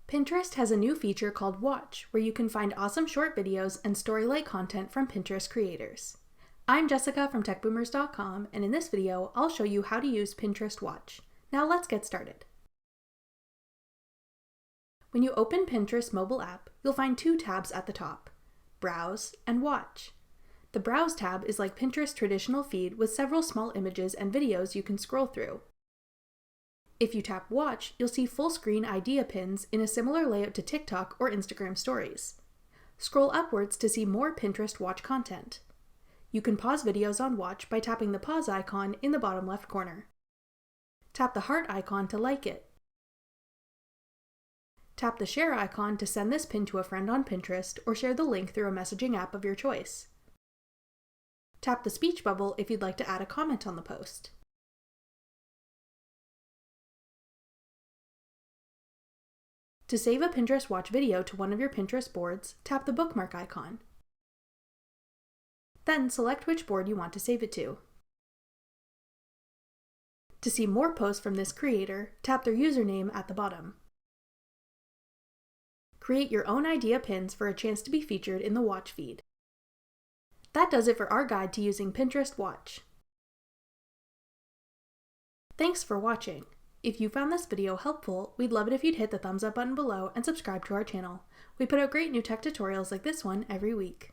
Pinterest has a new feature called Watch, where you can find awesome short videos and story-like content from Pinterest creators. I'm Jessica from techboomers.com, and in this video, I'll show you how to use Pinterest Watch. Now let's get started. When you open Pinterest mobile app, you'll find two tabs at the top, Browse and Watch. The Browse tab is like Pinterest's traditional feed with several small images and videos you can scroll through. If you tap Watch, you'll see full-screen idea pins in a similar layout to TikTok or Instagram stories. Scroll upwards to see more Pinterest Watch content. You can pause videos on Watch by tapping the pause icon in the bottom left corner. Tap the heart icon to like it. Tap the share icon to send this pin to a friend on Pinterest or share the link through a messaging app of your choice. Tap the speech bubble if you'd like to add a comment on the post. To save a Pinterest Watch video to one of your Pinterest boards, tap the bookmark icon. Then select which board you want to save it to. To see more posts from this creator, tap their username at the bottom. Create your own idea pins for a chance to be featured in the Watch feed. That does it for our guide to using Pinterest Watch. Thanks for watching. If you found this video helpful, we'd love it if you'd hit the thumbs up button below and subscribe to our channel. We put out great new tech tutorials like this one every week.